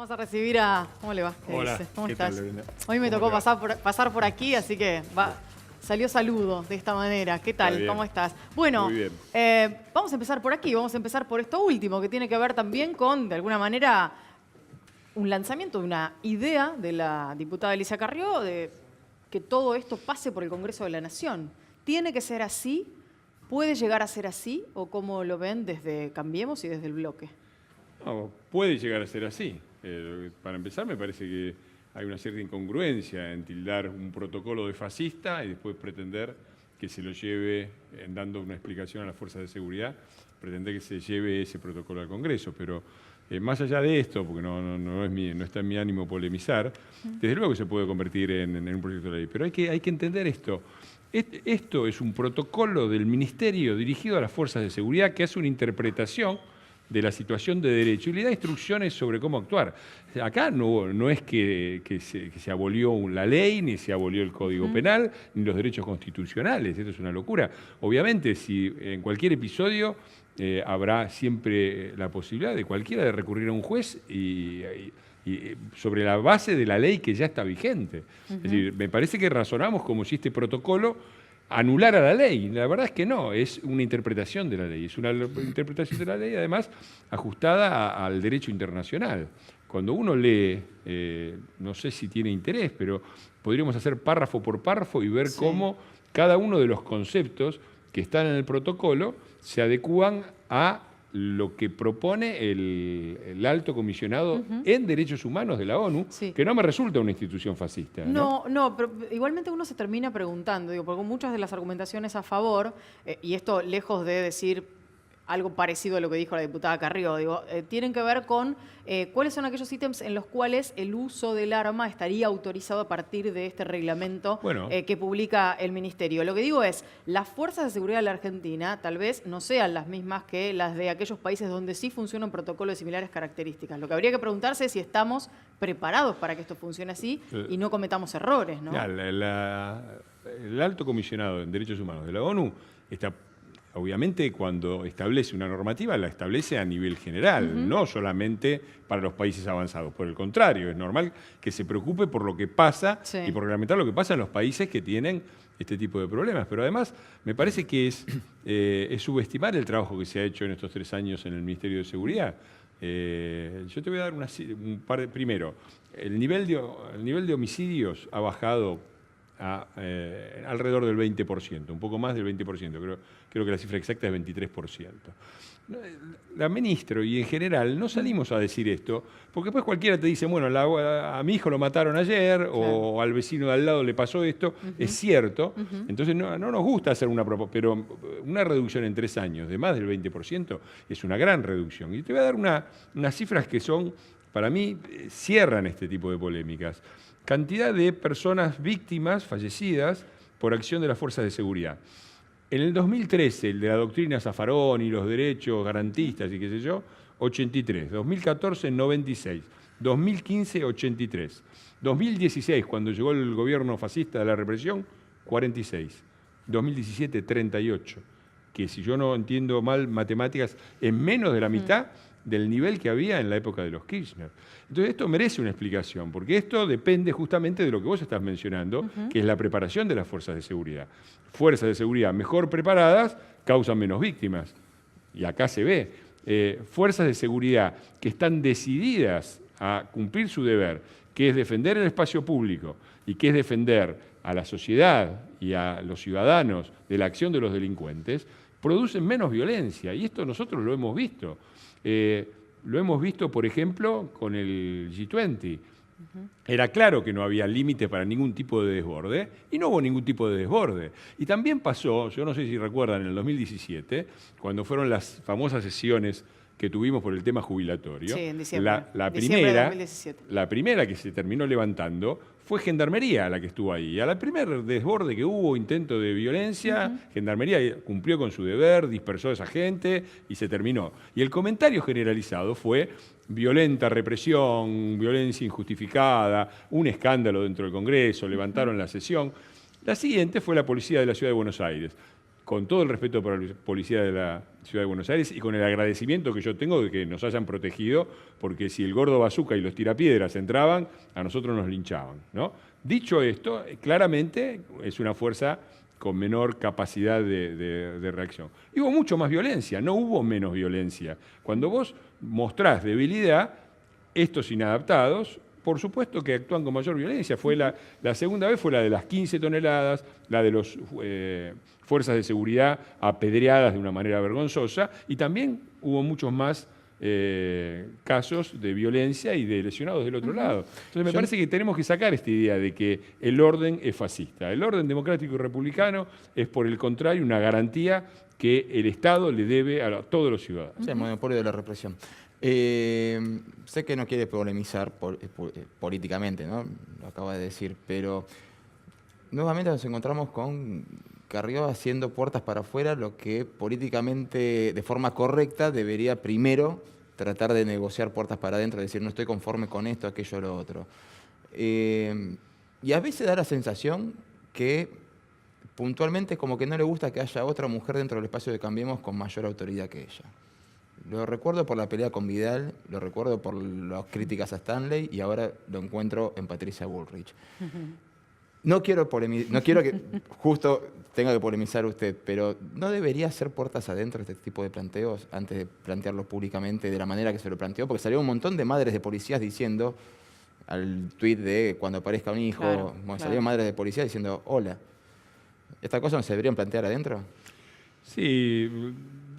Vamos a recibir a... ¿Cómo le va? Hola, ¿Cómo ¿qué estás? tal, Lorena? Hoy me ¿Cómo tocó te va? pasar por aquí, así que salió saludo de esta manera. ¿Qué tal? bien. ¿Cómo estás? Bueno, Muy bien. vamos a empezar por aquí, vamos a empezar por esto último, que tiene que ver también con, de alguna manera, un lanzamiento de una idea de la diputada Elisa Carrió de que todo esto pase por el Congreso de la Nación. ¿Tiene que ser así? ¿Puede llegar a ser así? ¿O cómo lo ven desde Cambiemos y desde el bloque? No, puede llegar a ser así. Para empezar, me parece que hay una cierta incongruencia en tildar un protocolo de fascista y después pretender que se lo lleve, dando una explicación a las fuerzas de seguridad, pretender que se lleve ese protocolo al Congreso. Pero más allá de esto, porque no está en mi ánimo polemizar, desde luego que se puede convertir en un proyecto de ley. Pero hay que entender esto. Esto es un protocolo del Ministerio dirigido a las fuerzas de seguridad que hace una interpretación de la situación de derecho y le da instrucciones sobre cómo actuar. Acá no es que se abolió la ley, ni se abolió el Código Penal, ni los derechos constitucionales. Esto es una locura. Obviamente, si en cualquier episodio habrá siempre la posibilidad de cualquiera de recurrir a un juez y sobre la base de la ley que ya está vigente. Es decir, me parece que razonamos como si este protocolo anulara la ley. La verdad es que no, es una interpretación de la ley. Es una interpretación de la ley, además, ajustada al derecho internacional. Cuando uno lee, no sé si tiene interés, pero podríamos hacer párrafo por párrafo y ver cómo cada uno de los conceptos que están en el protocolo se adecúan a lo que propone el alto comisionado en derechos humanos de la ONU, que no me resulta una institución fascista. No, pero igualmente uno se termina preguntando, digo, porque muchas de las argumentaciones a favor, y esto lejos de decir algo parecido a lo que dijo la diputada Carrió, digo, tienen que ver con cuáles son aquellos ítems en los cuales el uso del arma estaría autorizado a partir de este reglamento que publica el Ministerio. Lo que digo es, las fuerzas de seguridad de la Argentina tal vez no sean las mismas que las de aquellos países donde sí funcionan protocolos de similares características. Lo que habría que preguntarse es si estamos preparados para que esto funcione así y no cometamos errores, ¿no? El alto comisionado en derechos humanos de la ONU está... Obviamente, cuando establece una normativa, la establece a nivel general, no solamente para los países avanzados. Por el contrario, es normal que se preocupe por lo que pasa y por reglamentar lo que pasa en los países que tienen este tipo de problemas. Pero además, me parece que es subestimar el trabajo que se ha hecho en estos 3 años en el Ministerio de Seguridad. Yo te voy a dar un par de... Primero, el nivel de homicidios ha bajado alrededor del 20%, un poco más del 20%, creo que la cifra exacta es 23%. La ministra y en general no salimos a decir esto, porque después cualquiera te dice, bueno, a mi hijo lo mataron ayer, o al vecino de al lado le pasó esto, es cierto, entonces no nos gusta hacer una propuesta, pero una reducción en 3 años de más del 20% es una gran reducción. Y te voy a dar unas cifras que son, para mí, cierran este tipo de polémicas. Cantidad de personas víctimas, fallecidas, por acción de las fuerzas de seguridad. En el 2013, el de la doctrina Zaffaroni y los derechos garantistas y qué sé yo, 83. 2014, 96. 2015, 83. 2016, cuando llegó el gobierno fascista de la represión, 46. 2017, 38. Que si yo no entiendo mal matemáticas, es menos de la mitad del nivel que había en la época de los Kirchner. Entonces esto merece una explicación, porque esto depende justamente de lo que vos estás mencionando, que es la preparación de las fuerzas de seguridad. Fuerzas de seguridad mejor preparadas causan menos víctimas, y acá se ve. Fuerzas de seguridad que están decididas a cumplir su deber, que es defender el espacio público y que es defender a la sociedad y a los ciudadanos de la acción de los delincuentes, producen menos violencia, y esto nosotros lo hemos visto. Lo hemos visto, por ejemplo, con el G20. Era claro que no había límite para ningún tipo de desborde y no hubo ningún tipo de desborde. Y también pasó, yo no sé si recuerdan, en el 2017, cuando fueron las famosas sesiones que tuvimos por el tema jubilatorio, en diciembre. Diciembre de 2017. La primera que se terminó levantando fue Gendarmería la que estuvo ahí. Y a la primer desborde que hubo, intento de violencia, Gendarmería cumplió con su deber, dispersó a esa gente y se terminó. Y el comentario generalizado fue violenta represión, violencia injustificada, un escándalo dentro del Congreso, levantaron la sesión. La siguiente fue la policía de la Ciudad de Buenos Aires. con todo el respeto para la policía de la Ciudad de Buenos Aires y con el agradecimiento que yo tengo de que nos hayan protegido, porque si el gordo bazooka y los tirapiedras entraban, a nosotros nos linchaban, ¿no? Dicho esto, claramente es una fuerza con menor capacidad de reacción. Y hubo mucho más violencia, no hubo menos violencia. Cuando vos mostrás debilidad, estos inadaptados, por supuesto que actúan con mayor violencia. La segunda vez fue la de las 15 toneladas, la de las fuerzas de seguridad apedreadas de una manera vergonzosa, y también hubo muchos más casos de violencia y de lesionados del otro lado. Entonces me parece que tenemos que sacar esta idea de que el orden es fascista. El orden democrático y republicano es, por el contrario, una garantía que el Estado le debe a todos los ciudadanos. Sí, el monopolio de la represión. Sé que no quiere polemizar políticamente, ¿no? Lo acaba de decir, pero nuevamente nos encontramos con Carrió haciendo puertas para afuera, lo que políticamente, de forma correcta, debería primero tratar de negociar puertas para adentro, decir, no estoy conforme con esto, aquello, lo otro. Y a veces da la sensación que puntualmente como que no le gusta que haya otra mujer dentro del espacio de Cambiemos con mayor autoridad que ella. Lo recuerdo por la pelea con Vidal, lo recuerdo por las críticas a Stanley y ahora lo encuentro en Patricia Bullrich. No quiero que justo tenga que polemizar usted, pero ¿no debería hacer puertas adentro este tipo de planteos antes de plantearlo públicamente de la manera que se lo planteó? Porque salió un montón de madres de policías diciendo, al tuit de cuando aparezca un hijo, claro. Salieron madres de policías diciendo, hola, ¿esta cosa no se deberían plantear adentro? Sí,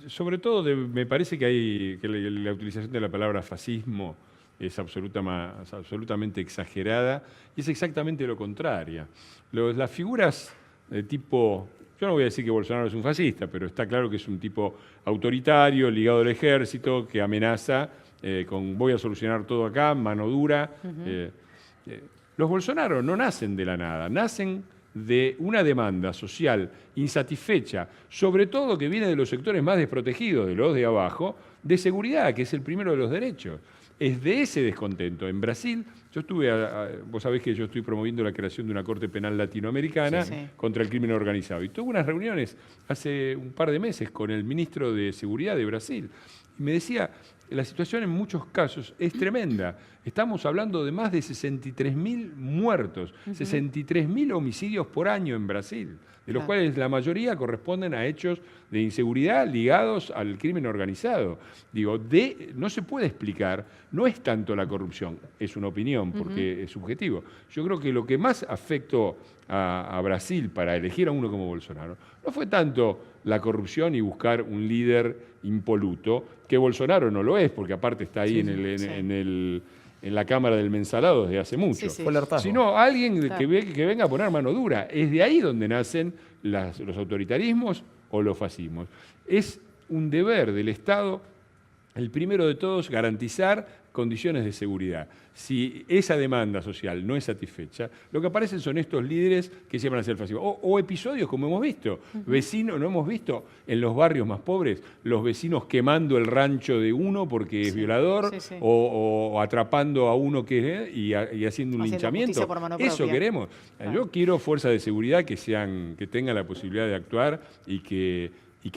sobre todo me parece que la utilización de la palabra fascismo es absolutamente exagerada y es exactamente lo contrario. Las figuras de tipo, yo no voy a decir que Bolsonaro es un fascista, pero está claro que es un tipo autoritario, ligado al ejército, que amenaza con voy a solucionar todo acá, mano dura. Los Bolsonaro no nacen de la nada, nacen de una demanda social insatisfecha, sobre todo que viene de los sectores más desprotegidos, de los de abajo, de seguridad, que es el primero de los derechos. Es de ese descontento. En Brasil, yo vos sabés que yo estoy promoviendo la creación de una Corte Penal Latinoamericana contra el crimen organizado. Y tuve unas reuniones hace un par de meses con el ministro de Seguridad de Brasil. Y me decía, la situación en muchos casos es tremenda. Estamos hablando de más de 63.000 muertos, 63.000 homicidios por año en Brasil, de los cuales la mayoría corresponden a hechos de inseguridad ligados al crimen organizado. Digo, no se puede explicar, no es tanto la corrupción, es una opinión porque es subjetivo. Yo creo que lo que más afectó a Brasil para elegir a uno como Bolsonaro no fue tanto la corrupción y buscar un líder impoluto, que Bolsonaro no lo es, porque aparte está ahí en la Cámara del Mensalado desde hace mucho. Sino alguien que venga a poner mano dura. Es de ahí donde nacen los autoritarismos o los fascismos. Es un deber del Estado, el primero de todos, garantizar condiciones de seguridad. Si esa demanda social no es satisfecha, lo que aparecen son estos líderes que siempre van a ser fascistas. O episodios como hemos visto. Vecinos, ¿no hemos visto en los barrios más pobres los vecinos quemando el rancho de uno porque es violador o atrapando a uno y haciendo un linchamiento? Eso queremos. Yo quiero fuerzas de seguridad que tengan la posibilidad de actuar y que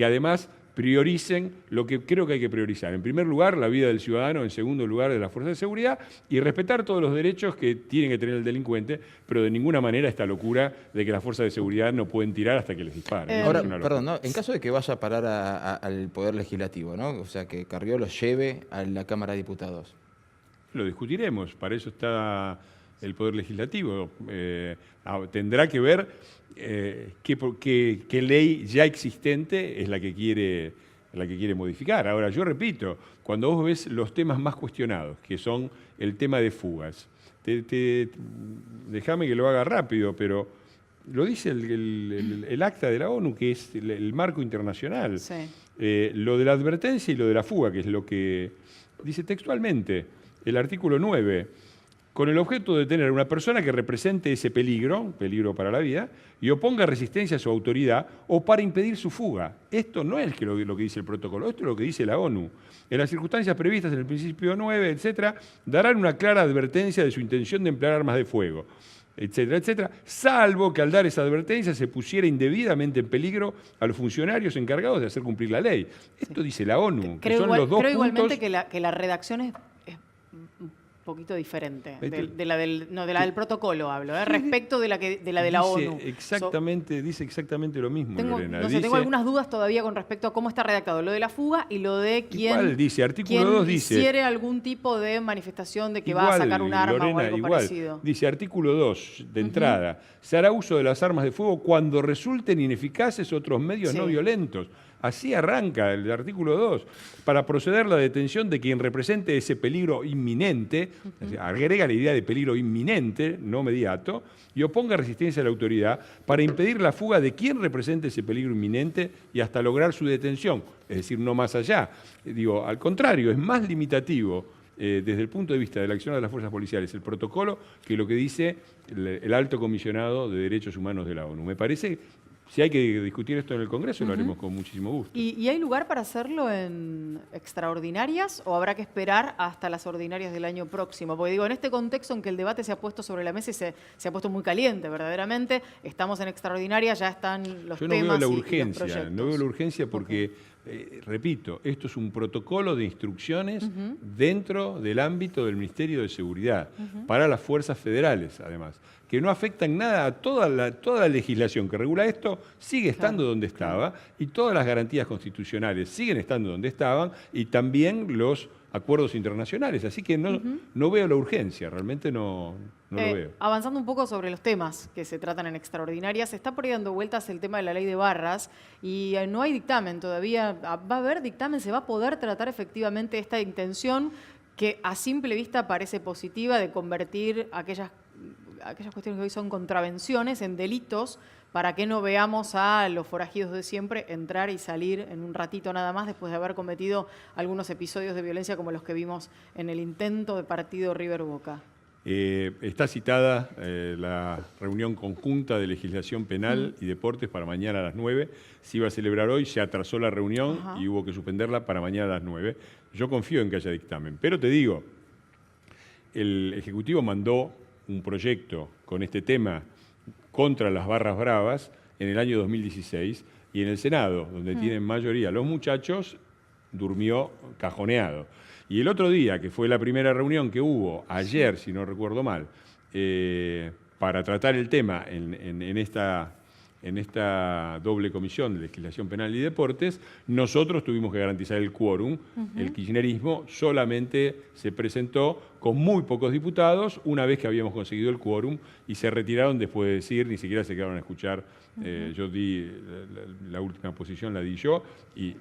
además prioricen lo que creo que hay que priorizar. En primer lugar, la vida del ciudadano, en segundo lugar, de las fuerzas de seguridad, y respetar todos los derechos que tiene que tener el delincuente, pero de ninguna manera esta locura de que las fuerzas de seguridad no pueden tirar hasta que les disparen. Ahora, perdón, ¿no? En caso de que vaya a parar al Poder Legislativo, ¿no? O sea, que Carrió lo lleve a la Cámara de Diputados. Lo discutiremos, para eso está el Poder Legislativo. Tendrá que ver qué ley ya existente es la que quiere modificar. Ahora, yo repito, cuando vos ves los temas más cuestionados, que son el tema de fugas, déjame que lo haga rápido, pero lo dice el acta de la ONU, que es el marco internacional. Lo de la advertencia y lo de la fuga, que es lo que dice textualmente el artículo 9, con el objeto de tener una persona que represente ese peligro para la vida, y oponga resistencia a su autoridad o para impedir su fuga. Esto no es lo que dice el protocolo, esto es lo que dice la ONU. En las circunstancias previstas en el principio 9, etc., darán una clara advertencia de su intención de emplear armas de fuego. etcétera, etcétera, salvo que al dar esa advertencia se pusiera indebidamente en peligro a los funcionarios encargados de hacer cumplir la ley. Esto dice la ONU, que son los dos creo puntos. Igualmente que la redacción es un poquito diferente, de la del protocolo hablo, respecto de la de la ONU. Dice exactamente lo mismo, Lorena. Tengo algunas dudas todavía con respecto a cómo está redactado lo de la fuga y lo de quién dice, artículo 2 dice, hiciere algún tipo de manifestación de que va a sacar un arma, Lorena, o algo parecido. Dice, artículo 2, de entrada, se hará uso de las armas de fuego cuando resulten ineficaces otros medios no violentos. Así arranca el artículo 2, para proceder a la detención de quien represente ese peligro inminente, agrega la idea de peligro inminente, no mediato, y oponga resistencia a la autoridad para impedir la fuga de quien represente ese peligro inminente y hasta lograr su detención, es decir, no más allá. Digo, al contrario, es más limitativo desde el punto de vista de la acción de las fuerzas policiales, el protocolo, que lo que dice el Alto Comisionado de Derechos Humanos de la ONU. Me parece. Si hay que discutir esto en el Congreso, lo haremos con muchísimo gusto. ¿Y hay lugar para hacerlo en extraordinarias o habrá que esperar hasta las ordinarias del año próximo? Porque digo, en este contexto en que el debate se ha puesto sobre la mesa y se ha puesto muy caliente, verdaderamente, estamos en extraordinarias, ya están los temas y los proyectos. No veo la urgencia porque, repito, esto es un protocolo de instrucciones dentro del ámbito del Ministerio de Seguridad, para las fuerzas federales, además, que no afectan nada a toda la legislación que regula esto, sigue estando donde estaba, y todas las garantías constitucionales siguen estando donde estaban, y también los acuerdos internacionales. Así que no veo la urgencia, realmente no lo veo. Avanzando un poco sobre los temas que se tratan en extraordinarias, se está por ahí dando vueltas el tema de la ley de barras y no hay dictamen todavía. ¿Va a haber dictamen? ¿Se va a poder tratar efectivamente esta intención que a simple vista parece positiva de convertir aquellas cuestiones que hoy son contravenciones en delitos, para que no veamos a los forajidos de siempre entrar y salir en un ratito nada más después de haber cometido algunos episodios de violencia como los que vimos en el intento de partido River-Boca? Está citada la reunión conjunta de legislación penal y deportes para mañana a las 9. Se iba a celebrar hoy, se atrasó la reunión y hubo que suspenderla para mañana a las 9. Yo confío en que haya dictamen, pero te digo, el Ejecutivo mandó un proyecto con este tema contra las barras bravas en el año 2016 y en el Senado, donde tienen mayoría los muchachos, durmió cajoneado. Y el otro día, que fue la primera reunión que hubo, ayer, si no recuerdo mal, para tratar el tema en esta doble comisión de legislación penal y deportes, nosotros tuvimos que garantizar el quórum. El kirchnerismo solamente se presentó con muy pocos diputados una vez que habíamos conseguido el quórum y se retiraron después de decir, ni siquiera se quedaron a escuchar. Yo di la última posición, la di yo, y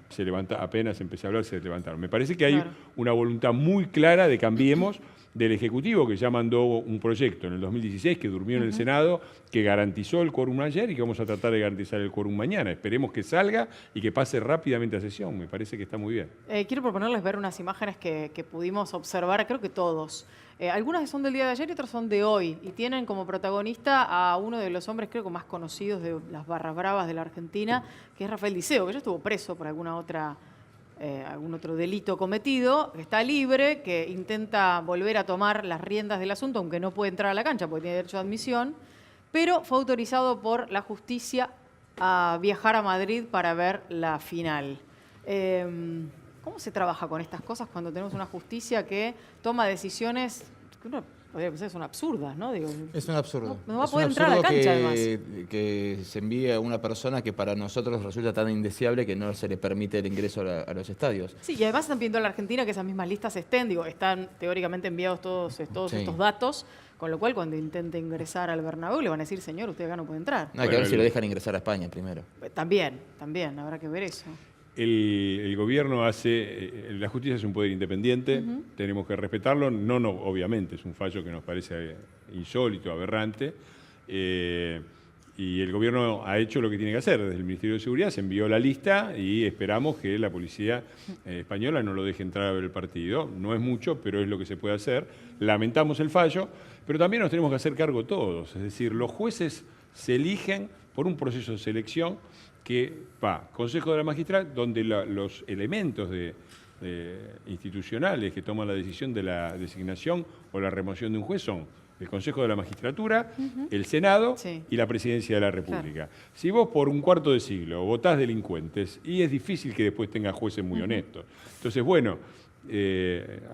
apenas empecé a hablar, se levantaron. Me parece que hay una voluntad muy clara de Cambiemos del Ejecutivo, que ya mandó un proyecto en el 2016, que durmió en el Senado, que garantizó el quórum ayer y que vamos a tratar de garantizar el quórum mañana. Esperemos que salga y que pase rápidamente a sesión. Me parece que está muy bien. Quiero proponerles ver unas imágenes que pudimos observar, creo que todos. Algunas son del día de ayer y otras son de hoy, y tienen como protagonista a uno de los hombres, creo que más conocidos de las barras bravas de la Argentina, que es Rafael Diceo, que ya estuvo preso por algún otro delito cometido, que está libre, que intenta volver a tomar las riendas del asunto, aunque no puede entrar a la cancha porque tiene derecho de admisión, pero fue autorizado por la justicia a viajar a Madrid para ver la final. ¿Cómo se trabaja con estas cosas cuando tenemos una justicia que toma decisiones que uno podría pensar que son absurdas, ¿no? Digo, es un absurdo. No va a poder entrar a la cancha, además. Que se envíe a una persona que para nosotros resulta tan indeseable que no se le permite el ingreso a los estadios. Sí, y además están pidiendo a la Argentina que esas mismas listas están teóricamente enviados todos estos datos, con lo cual cuando intente ingresar al Bernabéu le van a decir, señor, usted acá no puede entrar. No, hay que ver si lo dejan ingresar a España primero. También, habrá que ver eso. El gobierno la justicia es un poder independiente, tenemos que respetarlo, obviamente, es un fallo que nos parece insólito, aberrante, y el gobierno ha hecho lo que tiene que hacer. Desde el Ministerio de Seguridad se envió la lista y esperamos que la policía española no lo deje entrar a ver el partido. No es mucho, pero es lo que se puede hacer. Lamentamos el fallo, pero también nos tenemos que hacer cargo todos, es decir, los jueces se eligen por un proceso de selección que Consejo de la Magistratura, donde los elementos institucionales que toman la decisión de la designación o la remoción de un juez son el Consejo de la Magistratura, el Senado y la Presidencia de la República. Si vos por un cuarto de siglo votás delincuentes, y es difícil que después tengas jueces muy honestos. Entonces, bueno,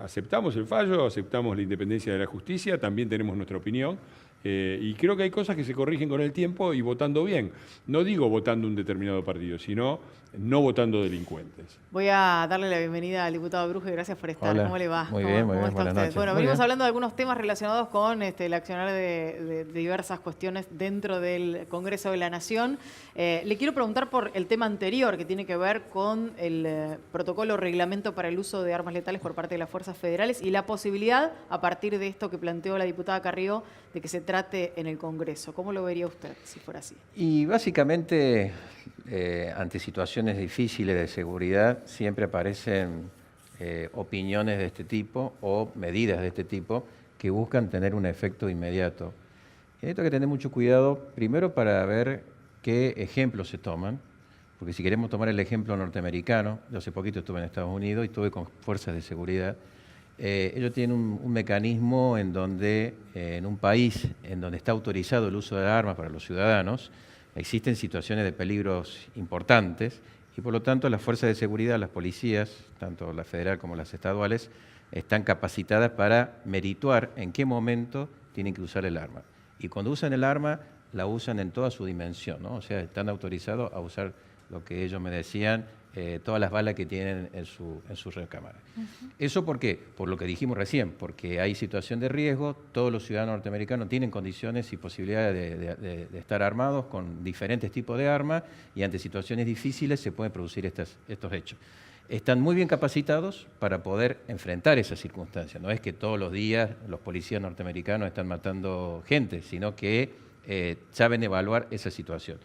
aceptamos el fallo, aceptamos la independencia de la justicia, también tenemos nuestra opinión, y creo que hay cosas que se corrigen con el tiempo y votando bien. No digo votando un determinado partido, sino no votando delincuentes. Voy a darle la bienvenida al diputado Bruje, gracias por estar. Hola. ¿Cómo le va? Muy bien, ¿Cómo está buenas usted? noches. Bueno, Muy venimos bien. hablando de algunos temas relacionados con el accionar de diversas cuestiones dentro del Congreso de la Nación. Le quiero preguntar por el tema anterior, que tiene que ver con el protocolo o reglamento para el uso de armas letales por parte de las fuerzas federales y la posibilidad, a partir de esto que planteó la diputada Carrió, de que se trate en el Congreso. ¿Cómo lo vería usted si fuera así? Y básicamente, ante situaciones difíciles de seguridad, siempre aparecen opiniones de este tipo o medidas de este tipo que buscan tener un efecto inmediato. Y esto hay que tener mucho cuidado, primero para ver qué ejemplos se toman, porque si queremos tomar el ejemplo norteamericano, yo hace poquito estuve en Estados Unidos y estuve con fuerzas de seguridad. Ellos tienen un mecanismo en donde, en un país en donde está autorizado el uso de armas para los ciudadanos, existen situaciones de peligros importantes y por lo tanto las fuerzas de seguridad, las policías, tanto la federal como las estaduales, están capacitadas para merituar en qué momento tienen que usar el arma. Y cuando usan el arma, la usan en toda su dimensión, ¿no? O sea, están autorizados a usar lo que ellos me decían, todas las balas que tienen en su recámara. ¿Eso por qué? Por lo que dijimos recién, porque hay situación de riesgo, todos los ciudadanos norteamericanos tienen condiciones y posibilidades de estar armados con diferentes tipos de armas y ante situaciones difíciles se pueden producir estos hechos. Están muy bien capacitados para poder enfrentar esas circunstancias. No es que todos los días los policías norteamericanos están matando gente, sino que saben evaluar esa situación.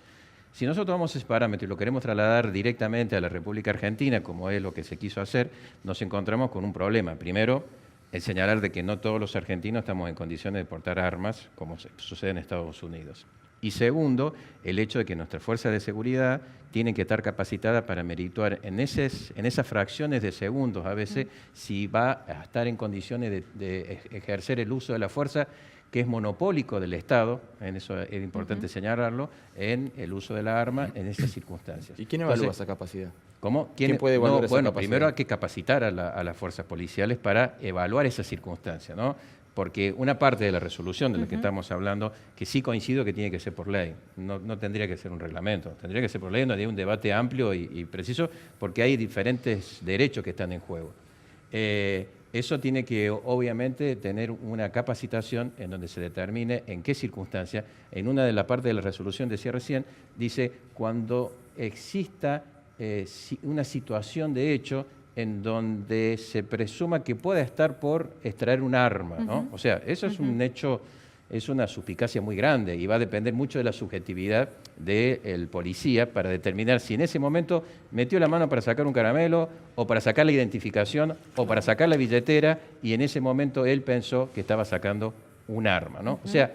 Si nosotros tomamos ese parámetro y lo queremos trasladar directamente a la República Argentina, como es lo que se quiso hacer, nos encontramos con un problema. Primero, el señalar de que no todos los argentinos estamos en condiciones de portar armas, como sucede en Estados Unidos. Y segundo, el hecho de que nuestras fuerzas de seguridad tienen que estar capacitadas para merituar en esas fracciones de segundos, a veces, si va a estar en condiciones de ejercer el uso de la fuerza, que es monopólico del Estado, en eso es importante señalarlo, en el uso de la arma en estas circunstancias. ¿Y quién evalúa esa capacidad? ¿Cómo? ¿Quién puede evaluar esa bueno, capacidad? primero hay que capacitar a las fuerzas policiales para evaluar esas circunstancias, ¿no? Porque una parte de la resolución de la que estamos hablando, que sí coincido que tiene que ser por ley, no tendría que ser un reglamento, tendría que ser por ley, donde hay un debate amplio y preciso, porque hay diferentes derechos que están en juego. Eso tiene que, obviamente, tener una capacitación en donde se determine en qué circunstancia. En una de las partes de la resolución, decía recién, dice cuando exista una situación de hecho en donde se presuma que pueda estar por extraer un arma, ¿no? O sea, eso es un hecho, es una suspicacia muy grande y va a depender mucho de la subjetividad del policía para determinar si en ese momento metió la mano para sacar un caramelo o para sacar la identificación o para sacar la billetera y en ese momento él pensó que estaba sacando un arma, ¿no? O sea,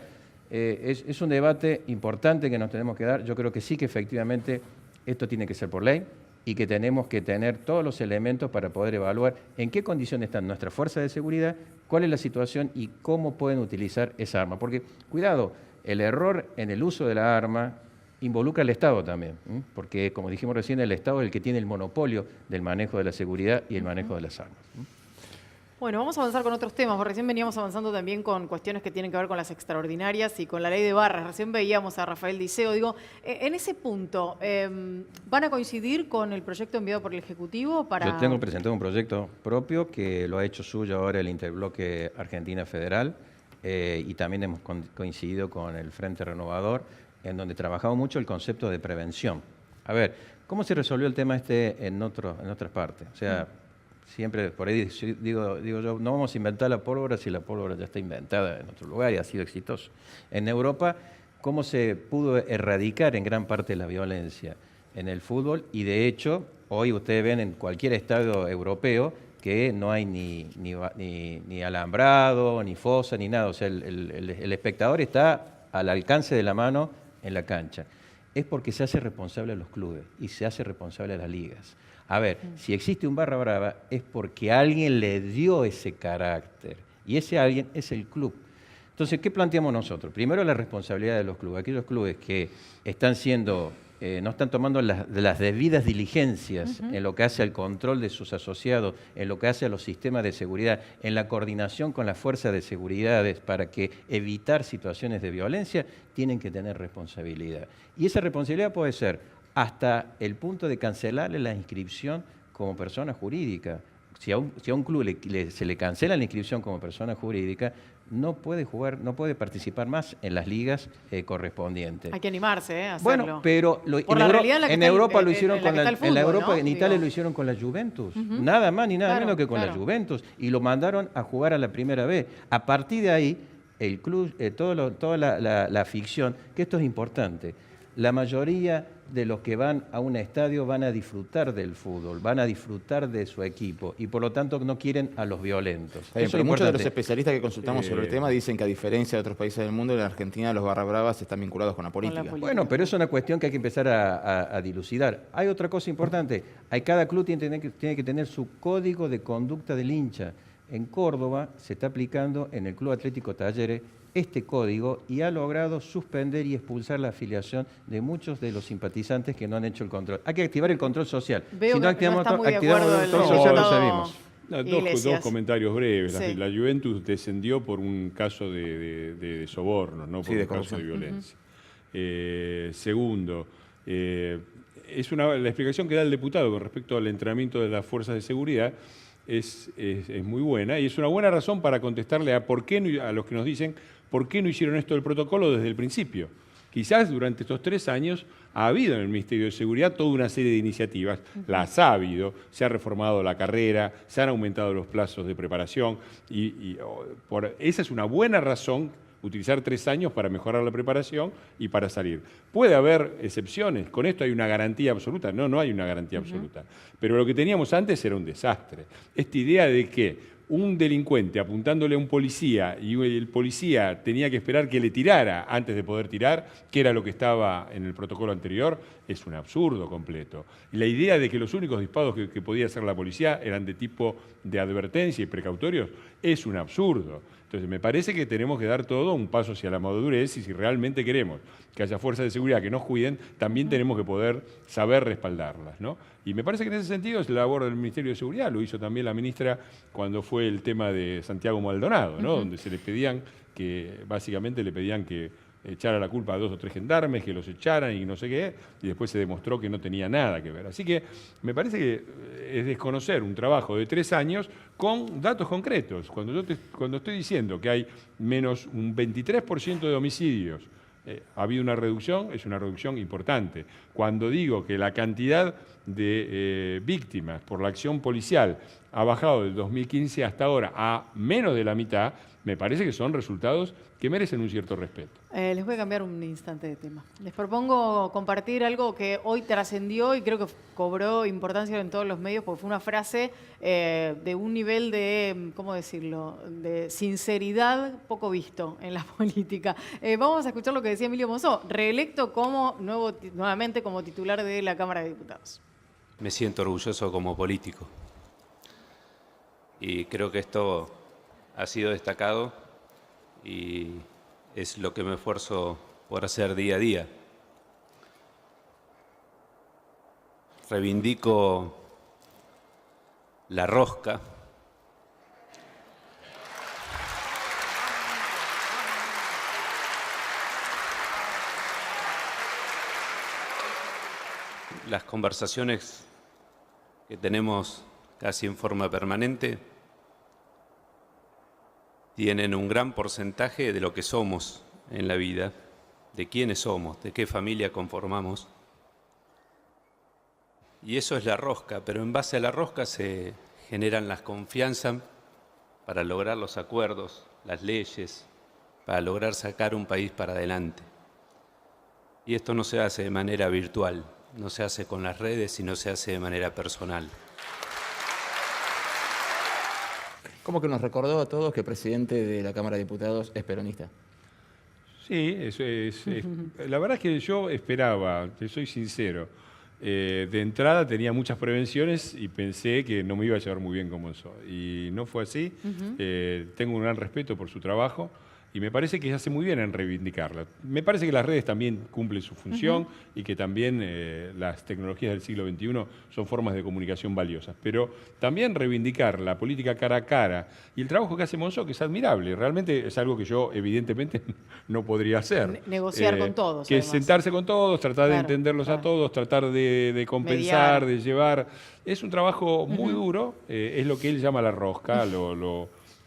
es un debate importante que nos tenemos que dar. Yo creo que sí que efectivamente esto tiene que ser por ley y que tenemos que tener todos los elementos para poder evaluar en qué condiciones están nuestras fuerzas de seguridad, cuál es la situación y cómo pueden utilizar esa arma. Porque, cuidado, el error en el uso de la arma involucra al Estado también, porque, como dijimos recién, el Estado es el que tiene el monopolio del manejo de la seguridad y el manejo de las armas. Bueno, vamos a avanzar con otros temas, porque recién veníamos avanzando también con cuestiones que tienen que ver con las extraordinarias y con la ley de barras. Recién veíamos a Rafael Diceo. Digo, en ese punto, ¿van a coincidir con el proyecto enviado por el Ejecutivo para...? Yo tengo presentado un proyecto propio que lo ha hecho suyo ahora el Interbloque Argentina Federal y también hemos coincidido con el Frente Renovador, en donde trabajamos mucho el concepto de prevención. A ver, ¿cómo se resolvió el tema en otras partes? O sea, siempre por ahí digo yo, no vamos a inventar la pólvora si la pólvora ya está inventada en otro lugar y ha sido exitoso. En Europa, ¿cómo se pudo erradicar en gran parte la violencia? En el fútbol, y de hecho, hoy ustedes ven en cualquier estadio europeo que no hay ni alambrado, ni fosa, ni nada. O sea, el espectador está al alcance de la mano en la cancha. Es porque se hace responsable a los clubes y se hace responsable a las ligas. A ver, si existe un barra brava es porque alguien le dio ese carácter y ese alguien es el club. Entonces, ¿qué planteamos nosotros? Primero, la responsabilidad de los clubes. Aquellos clubes que están siendo, no están tomando las debidas diligencias en lo que hace al control de sus asociados, en lo que hace a los sistemas de seguridad, en la coordinación con las fuerzas de seguridad para que evitar situaciones de violencia, tienen que tener responsabilidad. Y esa responsabilidad puede ser hasta el punto de cancelarle la inscripción como persona jurídica. Si a un club se le cancela la inscripción como persona jurídica, no puede jugar, no puede participar más en las ligas correspondientes. Hay que animarse a hacerlo. Bueno, pero en Europa lo hicieron con la en Italia lo hicieron con la Juventus. Nada más ni nada menos que con la Juventus. Y lo mandaron a jugar a la primera vez. A partir de ahí, el club, toda la ficción, que esto es importante, la mayoría de los que van a un estadio van a disfrutar del fútbol, van a disfrutar de su equipo y por lo tanto no quieren a los violentos. Pero muchos de los especialistas que consultamos sobre el tema dicen que a diferencia de otros países del mundo, en la Argentina los barra bravas están vinculados con la política. Bueno, pero es una cuestión que hay que empezar a dilucidar. Hay otra cosa importante, cada club tiene que tener su código de conducta del hincha. En Córdoba se está aplicando en el Club Atlético Talleres este código y ha logrado suspender y expulsar la afiliación de muchos de los simpatizantes que no han hecho el control. Hay que activar el control social. Veo si no activamos el control social, lo seguimos. Dos comentarios breves. Sí. La Juventus descendió por un caso de soborno, no por un caso de violencia. Segundo, la explicación que da el diputado con respecto al entrenamiento de las fuerzas de seguridad es muy buena y es una buena razón para contestarle a los que nos dicen por qué no hicieron esto del protocolo desde el principio. Quizás durante estos 3 años ha habido en el Ministerio de Seguridad toda una serie de iniciativas, las ha habido, se ha reformado la carrera, se han aumentado los plazos de preparación esa es una buena razón utilizar 3 años para mejorar la preparación y para salir. Puede haber excepciones, con esto hay una garantía absoluta, no hay una garantía absoluta, pero lo que teníamos antes era un desastre. Esta idea de que un delincuente apuntándole a un policía y el policía tenía que esperar que le tirara antes de poder tirar, que era lo que estaba en el protocolo anterior, es un absurdo completo. Y la idea de que los únicos disparos que podía hacer la policía eran de tipo de advertencia y precautorios es un absurdo. Entonces, me parece que tenemos que dar todo un paso hacia la madurez y si realmente queremos que haya fuerzas de seguridad que nos cuiden, también tenemos que poder saber respaldarlas, ¿no? Y me parece que en ese sentido es la labor del Ministerio de Seguridad, lo hizo también la ministra cuando fue el tema de Santiago Maldonado, ¿no? Donde se les básicamente le pedían que echara la culpa a 2 o 3 gendarmes, que los echaran y no sé qué, y después se demostró que no tenía nada que ver. Así que me parece que es desconocer un trabajo de 3 años con datos concretos. Cuando estoy diciendo que hay menos un 23% de homicidios, ha habido una reducción, es una reducción importante. Cuando digo que la cantidad de víctimas por la acción policial ha bajado del 2015 hasta ahora a menos de la mitad, me parece que son resultados que merecen un cierto respeto. Les voy a cambiar un instante de tema. Les propongo compartir algo que hoy trascendió y creo que cobró importancia en todos los medios porque fue una frase de un nivel de, ¿cómo decirlo?, de sinceridad poco visto en la política. Vamos a escuchar lo que decía Emilio Monzó, reelecto nuevamente como titular de la Cámara de Diputados. Me siento orgulloso como político y creo que esto ha sido destacado y es lo que me esfuerzo por hacer día a día. Reivindico la rosca, las conversaciones que tenemos casi en forma permanente tienen un gran porcentaje de lo que somos en la vida, de quiénes somos, de qué familia conformamos. Y eso es la rosca, pero en base a la rosca se generan las confianzas para lograr los acuerdos, las leyes, para lograr sacar un país para adelante. Y esto no se hace de manera virtual, no se hace con las redes, sino se hace de manera personal. Como que nos recordó a todos que el presidente de la Cámara de Diputados es peronista. Sí, la verdad es que yo esperaba, te soy sincero, de entrada tenía muchas prevenciones y pensé que no me iba a llevar muy bien con Monzó. Y no fue así. Tengo un gran respeto por su trabajo. Y me parece que hace muy bien en reivindicarla. Me parece que las redes también cumplen su función y que también las tecnologías del siglo XXI son formas de comunicación valiosas. Pero también reivindicar la política cara a cara y el trabajo que hace Monzó, que es admirable. Realmente es algo que yo, evidentemente, no podría hacer. Negociar con todos, Que es además. sentarse con todos, tratar de Claro, entenderlos a claro. todos, tratar de compensar, Mediar. de llevar. Es un trabajo muy duro, es lo que él llama la rosca,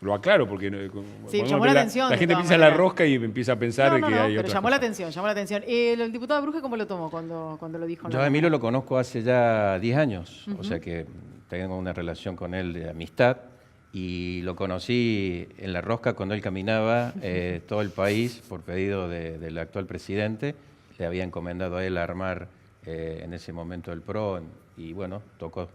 lo aclaro porque Sí, cuando llamó uno la ve atención, la de gente todas piensa en la maneras. rosca y empieza a pensar No, de no, que no, hay pero otras llamó la cosas. atención, llamó la atención. El diputado Bruje, ¿cómo lo tomó cuando lo dijo? en Yo la a Emilio Cámara? lo conozco hace ya 10 años, o sea que tengo una relación con él de amistad y lo conocí en la rosca cuando él caminaba todo el país por pedido del actual presidente. Le había encomendado a él armar en ese momento el PRO y bueno, tocó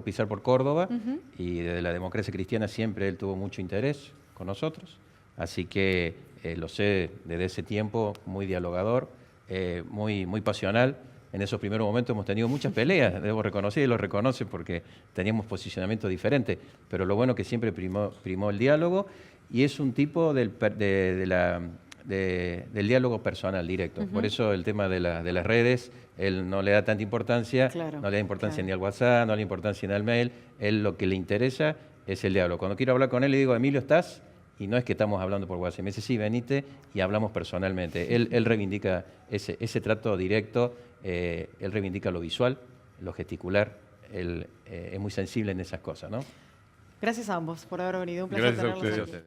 pisar por Córdoba y desde la democracia cristiana siempre él tuvo mucho interés con nosotros. Así que lo sé desde ese tiempo, muy dialogador, muy pasional. En esos primeros momentos hemos tenido muchas peleas, debo reconocer, y lo reconoce porque teníamos posicionamientos diferentes, pero lo bueno es que siempre primó el diálogo y es un tipo del diálogo personal, directo. Por eso el tema de las redes, él no le da tanta importancia, Claro, no le da importancia claro. ni al WhatsApp, no le da importancia ni al mail, él lo que le interesa es el diálogo. Cuando quiero hablar con él le digo, Emilio, ¿estás? Y no es que estamos hablando por WhatsApp, me dice, sí, venite y hablamos personalmente. Él reivindica ese trato directo, él reivindica lo visual, lo gesticular, él es muy sensible en esas cosas, ¿no? Gracias a ambos por haber venido. Un placer Gracias a tenerlos ustedes. aquí.